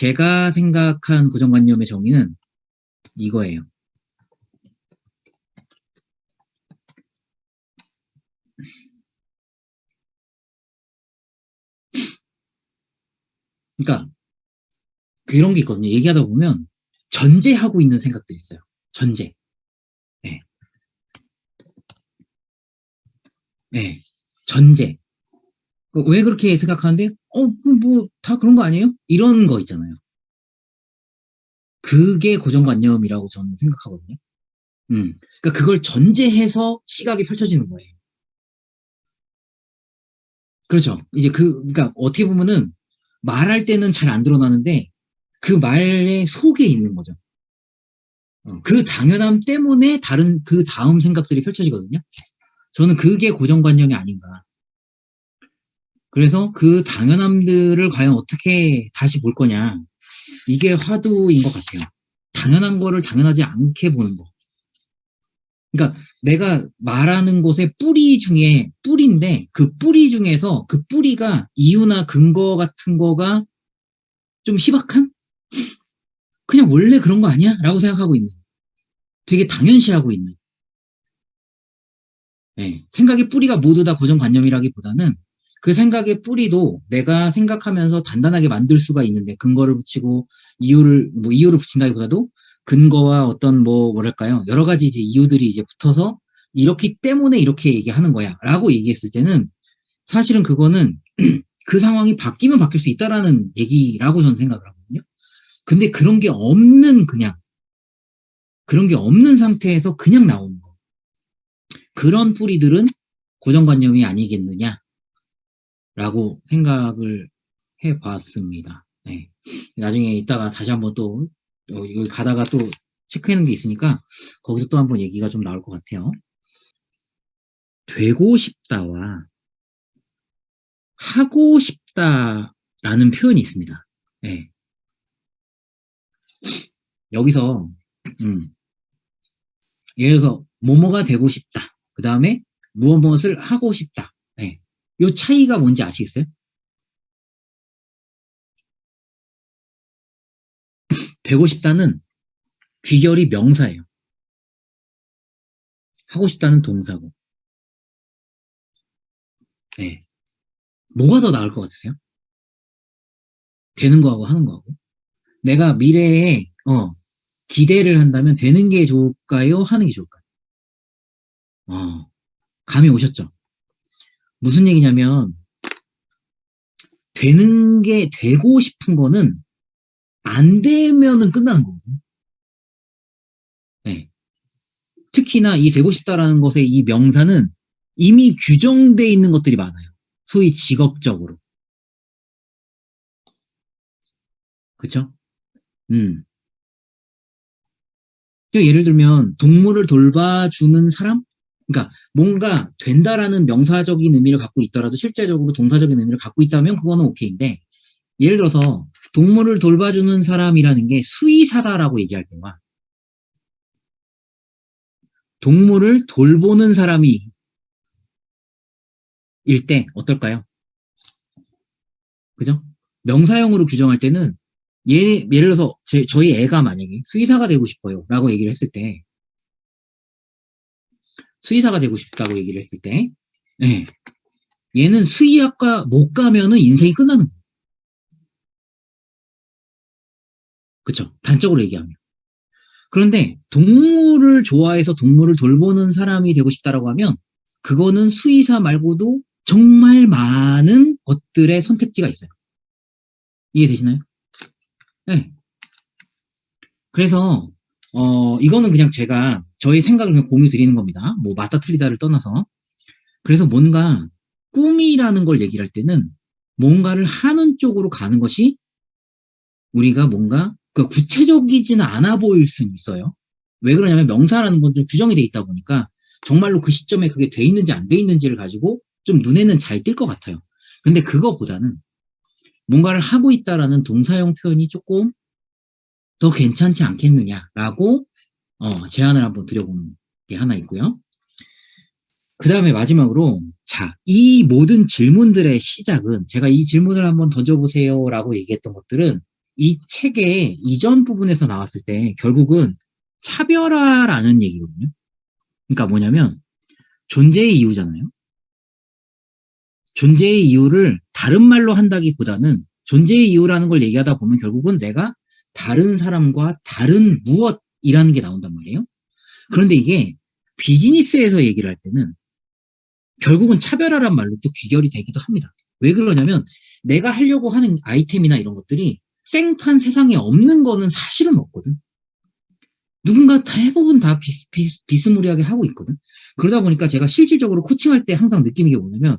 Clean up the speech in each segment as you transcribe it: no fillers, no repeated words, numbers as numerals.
제가 생각한 고정관념의 정의는 이거예요. 그러니까 그런 게 있거든요. 얘기하다 보면 전제하고 있는 생각들이 있어요. 전제. 네. 네. 전제. 왜 그렇게 생각하는데 뭐 다 그런 거 아니에요? 이런 거 있잖아요. 그게 고정관념이라고 저는 생각하거든요. 그러니까 그걸 전제해서 시각이 펼쳐지는 거예요. 그렇죠. 이제 그러니까 어떻게 보면은 말할 때는 잘 안 드러나는데 그 말의 속에 있는 거죠. 그 당연함 때문에 다른 그 다음 생각들이 펼쳐지거든요. 저는 그게 고정관념이 아닌가. 그래서 그 당연함들을 과연 어떻게 다시 볼 거냐. 이게 화두인 것 같아요. 당연한 거를 당연하지 않게 보는 거. 그러니까 내가 말하는 것의 뿌리 중에 뿌리인데 그 뿌리 중에서 그 뿌리가 이유나 근거 같은 거가 좀 희박한? 그냥 원래 그런 거 아니야? 라고 생각하고 있는. 되게 당연시하고 있는. 네. 생각의 뿌리가 모두 다 고정관념이라기보다는 그 생각의 뿌리도 내가 생각하면서 단단하게 만들 수가 있는데 근거를 붙이고 이유를 붙인다기보다도 근거와 어떤 뭐랄까요 여러 가지 이제 이유들이 이제 붙어서 이렇기 때문에 이렇게 얘기하는 거야라고 얘기했을 때는 사실은 그거는 그 상황이 바뀌면 바뀔 수 있다라는 얘기라고 저는 생각을 하거든요. 근데 그런 게 없는 상태에서 그냥 나오는 거. 그런 뿌리들은 고정관념이 아니겠느냐라고 생각을 해봤습니다. 네. 나중에 이따가 다시 한번 또 여기 가다가 또 체크하는 게 있으니까 거기서 또 한번 얘기가 좀 나올 것 같아요. 되고 싶다와 하고 싶다라는 표현이 있습니다. 네. 여기서 예를 들어서 뭐뭐가 되고 싶다. 그 다음에 무엇을 하고 싶다. 네. 요 차이가 뭔지 아시겠어요? 되고 싶다는 귀결이 명사예요. 하고 싶다는 동사고. 네. 뭐가 더 나을 것 같으세요? 되는 거하고 하는 거하고. 내가 미래에 기대를 한다면 되는 게 좋을까요? 하는 게 좋을까요? 감이 오셨죠? 무슨 얘기냐면 되고 싶은 거는 안 되면은 끝나는 거거든요. 네. 특히나 이 되고 싶다라는 것의 이 명사는 이미 규정돼 있는 것들이 많아요. 소위 직업적으로. 그쵸? 음. 예를 들면 동물을 돌봐주는 사람? 그러니까 뭔가 된다라는 명사적인 의미를 갖고 있더라도 실제적으로 동사적인 의미를 갖고 있다면 그거는 오케이인데 예를 들어서 동물을 돌봐주는 사람이라는 게 수의사다라고 얘기할 때와 동물을 돌보는 사람이 일 때 어떨까요? 그죠? 명사형으로 규정할 때는 예를 들어서 저희 애가 만약에 수의사가 되고 싶어요 라고 얘기를 했을 때 수의사가 되고 싶다고 얘기를 했을 때 네, 얘는 수의학과 못 가면은 인생이 끝나는 거예요. 그쵸? 단적으로 얘기하면. 그런데 동물을 좋아해서 동물을 돌보는 사람이 되고 싶다라고 하면 그거는 수의사 말고도 정말 많은 것들의 선택지가 있어요. 이해되시나요? 네. 그래서 이거는 그냥 제가 저의 생각을 그냥 공유 드리는 겁니다. 뭐 맞다 틀리다를 떠나서. 그래서 뭔가 꿈이라는 걸 얘기를 할 때는 뭔가를 하는 쪽으로 가는 것이 우리가 뭔가 구체적이지는 않아 보일 수는 있어요. 왜 그러냐면 명사라는 건 좀 규정이 돼 있다 보니까 정말로 그 시점에 그게 돼 있는지 안 돼 있는지를 가지고 좀 눈에는 잘 띌 것 같아요. 근데 그거보다는 뭔가를 하고 있다라는 동사형 표현이 조금 더 괜찮지 않겠느냐라고 제안을 한번 드려보는 게 하나 있고요. 그 다음에 마지막으로 자, 이 모든 질문들의 시작은 제가 이 질문을 한번 던져보세요라고 얘기했던 것들은 이 책의 이전 부분에서 나왔을 때 결국은 차별화라는 얘기거든요. 그러니까 뭐냐면 존재의 이유잖아요. 존재의 이유를 다른 말로 한다기보다는 존재의 이유라는 걸 얘기하다 보면 결국은 내가 다른 사람과 다른 무엇이라는 게 나온단 말이에요. 그런데 이게 비즈니스에서 얘기를 할 때는 결국은 차별화란 말로 또 귀결이 되기도 합니다. 왜 그러냐면 내가 하려고 하는 아이템이나 이런 것들이 생판 세상에 없는 거는 사실은 없거든. 누군가 대부분 다 비스무리하게 하고 있거든. 그러다 보니까 제가 실질적으로 코칭할 때 항상 느끼는 게 뭐냐면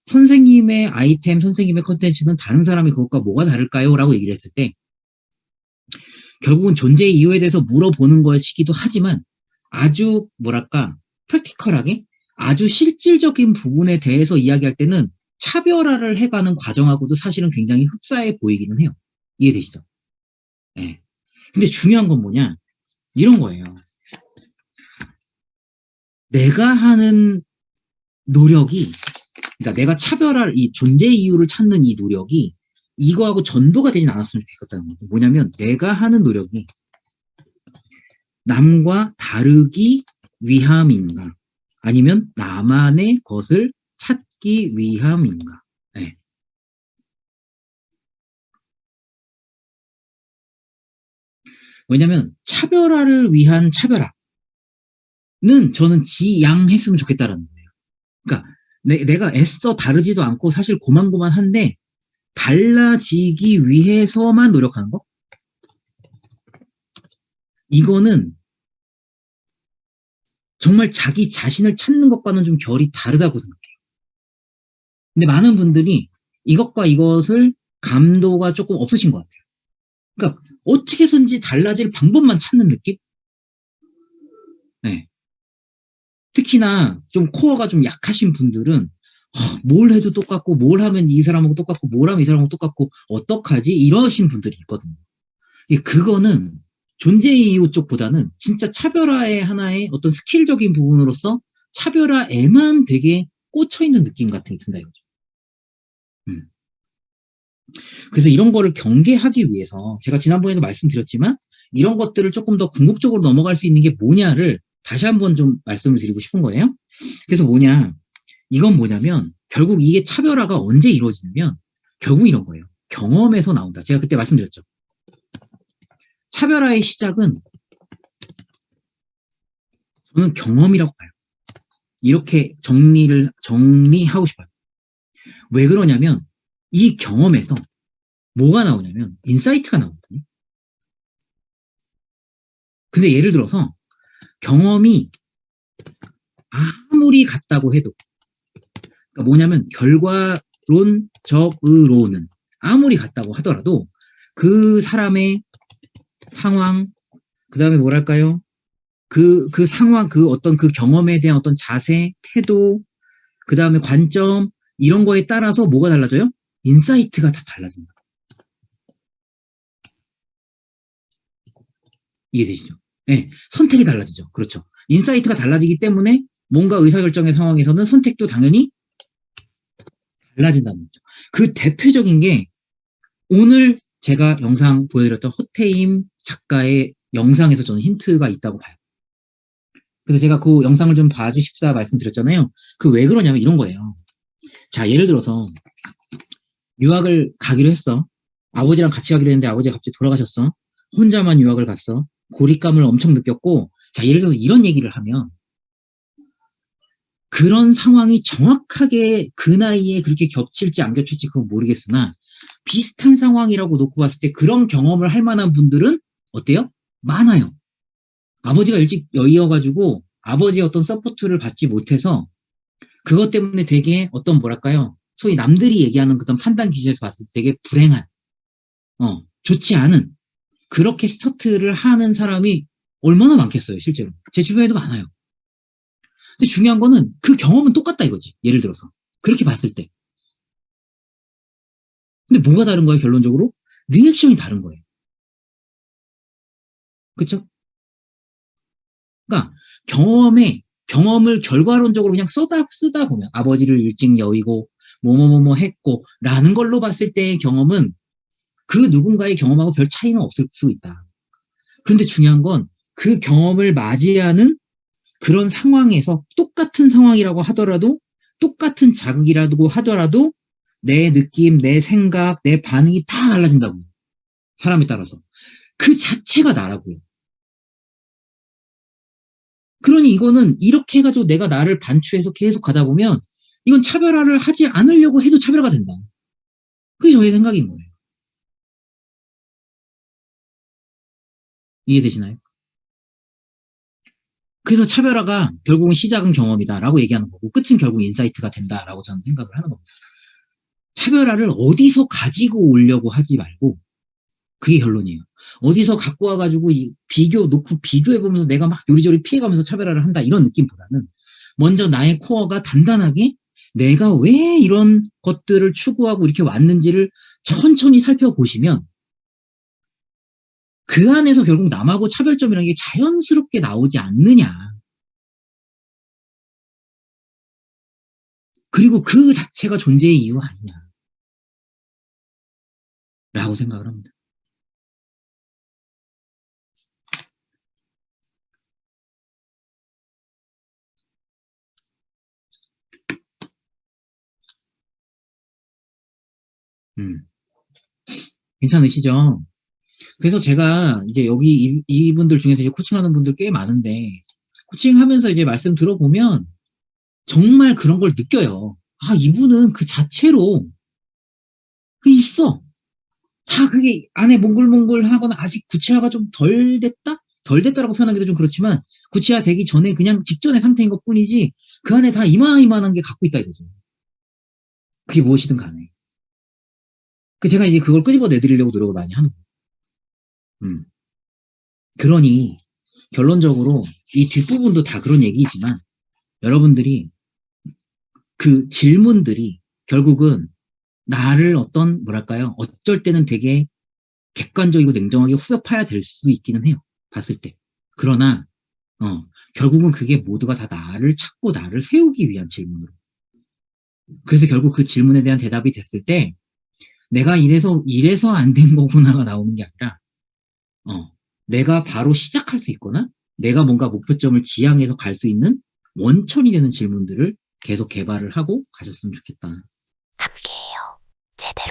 선생님의 아이템, 선생님의 컨텐츠는 다른 사람이 그것과 뭐가 다를까요? 라고 얘기를 했을 때 결국은 존재의 이유에 대해서 물어보는 것이기도 하지만 아주 뭐랄까 프랙티컬하게 아주 실질적인 부분에 대해서 이야기할 때는 차별화를 해가는 과정하고도 사실은 굉장히 흡사해 보이기는 해요. 이해되시죠? 네. 근데 중요한 건 뭐냐? 이런 거예요. 내가 하는 노력이, 그러니까 내가 차별할 이 존재의 이유를 찾는 이 노력이 이거하고 전도가 되진 않았으면 좋겠다는 거예요. 뭐냐면 내가 하는 노력이 남과 다르기 위함인가? 아니면 나만의 것을 찾기 위함인가? 네. 왜냐면 차별화를 위한 차별화는 저는 지양했으면 좋겠다라는 거예요. 그러니까 내가 애써 다르지도 않고 사실 고만고만한데 달라지기 위해서만 노력하는 거? 이거는 정말 자기 자신을 찾는 것과는 좀 결이 다르다고 생각해요. 근데 많은 분들이 이것과 이것을 감도가 조금 없으신 것 같아요. 그러니까 어떻게 해서든지 달라질 방법만 찾는 느낌? 네. 특히나 좀 코어가 좀 약하신 분들은 뭘 해도 똑같고 뭘 하면 이 사람하고 똑같고 뭘 하면 이 사람하고 똑같고 어떡하지? 이러신 분들이 있거든요. 그거는 존재의 이유 쪽보다는 진짜 차별화의 하나의 어떤 스킬적인 부분으로서 차별화에만 되게 꽂혀있는 느낌 같은 게 든다 이거죠. 그래서 이런 거를 경계하기 위해서 제가 지난번에도 말씀드렸지만 이런 것들을 조금 더 궁극적으로 넘어갈 수 있는 게 뭐냐를 다시 한번 좀 말씀을 드리고 싶은 거예요. 그래서 뭐냐, 이건 뭐냐면 결국 이게 차별화가 언제 이루어지냐면 결국 이런 거예요. 경험에서 나온다. 제가 그때 말씀드렸죠. 차별화의 시작은 저는 경험이라고 봐요. 이렇게 정리하고 싶어요. 왜 그러냐면 이 경험에서 뭐가 나오냐면 인사이트가 나오거든요. 근데 예를 들어서 경험이 아무리 같다고 해도 그러니까 뭐냐면 결과론적으로는 아무리 같다고 하더라도 그 사람의 상황, 그 다음에 뭐랄까요? 그 상황, 그 어떤 그 경험에 대한 어떤 자세, 태도, 그 다음에 관점, 이런 거에 따라서 뭐가 달라져요? 인사이트가 다 달라진다. 이해되시죠? 네, 선택이 달라지죠. 그렇죠. 인사이트가 달라지기 때문에 뭔가 의사결정의 상황에서는 선택도 당연히 달라진다는 거죠. 그 대표적인 게 오늘 제가 영상 보여드렸던 허태임 작가의 영상에서 저는 힌트가 있다고 봐요. 그래서 제가 그 영상을 좀 봐주십사 말씀드렸잖아요. 그 왜 그러냐면 이런 거예요. 자, 예를 들어서 유학을 가기로 했어. 아버지랑 같이 가기로 했는데 아버지가 갑자기 돌아가셨어. 혼자만 유학을 갔어. 고립감을 엄청 느꼈고, 자, 예를 들어서 이런 얘기를 하면 그런 상황이 정확하게 그 나이에 그렇게 겹칠지 안 겹칠지 그건 모르겠으나 비슷한 상황이라고 놓고 봤을 때 그런 경험을 할 만한 분들은 어때요? 많아요. 아버지가 일찍 여의어가지고 아버지의 어떤 서포트를 받지 못해서 그것 때문에 되게 어떤 뭐랄까요? 소위 남들이 얘기하는 그런 판단 기준에서 봤을 때 되게 불행한, 좋지 않은 그렇게 스타트를 하는 사람이 얼마나 많겠어요, 실제로. 제 주변에도 많아요. 근데 중요한 거는 그 경험은 똑같다 이거지. 예를 들어서. 그렇게 봤을 때. 근데 뭐가 다른 거예요, 결론적으로? 리액션이 다른 거예요. 그쵸? 그러니까 경험을 결과론적으로 그냥 쓰다 보면 아버지를 일찍 여의고 뭐뭐뭐뭐 했고 라는 걸로 봤을 때의 경험은 그 누군가의 경험하고 별 차이는 없을 수 있다. 그런데 중요한 건 그 경험을 맞이하는 그런 상황에서 똑같은 상황이라고 하더라도 똑같은 자극이라고 하더라도 내 느낌, 내 생각, 내 반응이 다 달라진다고요. 사람에 따라서. 그 자체가 나라고요. 그러니 이거는 이렇게 해가지고 내가 나를 반추해서 계속 가다 보면 이건 차별화를 하지 않으려고 해도 차별화가 된다. 그게 저의 생각인 거예요. 이해되시나요? 그래서 차별화가 결국은 시작은 경험이다라고 얘기하는 거고 끝은 결국 인사이트가 된다라고 저는 생각을 하는 겁니다. 차별화를 어디서 가지고 오려고 하지 말고 그게 결론이에요. 어디서 갖고 와가지고 비교 놓고 비교해보면서 내가 막 요리조리 피해가면서 차별화를 한다 이런 느낌보다는 먼저 나의 코어가 단단하게 내가 왜 이런 것들을 추구하고 이렇게 왔는지를 천천히 살펴보시면 그 안에서 결국 남하고 차별점이라는 게 자연스럽게 나오지 않느냐. 그리고 그 자체가 존재의 이유 아니냐라고 생각을 합니다. 괜찮으시죠? 그래서 제가 이제 여기 이분들 중에서 이제 코칭하는 분들 꽤 많은데 코칭하면서 이제 말씀 들어보면 정말 그런 걸 느껴요. 아, 이분은 그 자체로 있어. 다 그게 안에 몽글몽글하거나 아직 구체화가 좀 덜 됐다? 덜 됐다라고 표현하기도 좀 그렇지만 구체화 되기 전에 그냥 직전의 상태인 것 뿐이지 그 안에 다 이만한 게 갖고 있다 이거죠. 그게 무엇이든 간에. 제가 이제 그걸 끄집어 내드리려고 노력을 많이 하는 거예요. 그러니 결론적으로 이 뒷부분도 다 그런 얘기지만 여러분들이 그 질문들이 결국은 나를 어떤 뭐랄까요? 어쩔 때는 되게 객관적이고 냉정하게 후벼파야 될 수도 있기는 해요. 봤을 때. 그러나 결국은 그게 모두가 다 나를 찾고 나를 세우기 위한 질문으로. 그래서 결국 그 질문에 대한 대답이 됐을 때 내가 이래서 안 된 거구나가 나오는 게 아니라 내가 바로 시작할 수 있거나 내가 뭔가 목표점을 지향해서 갈 수 있는 원천이 되는 질문들을 계속 개발을 하고 가셨으면 좋겠다. 함께해요. 제대로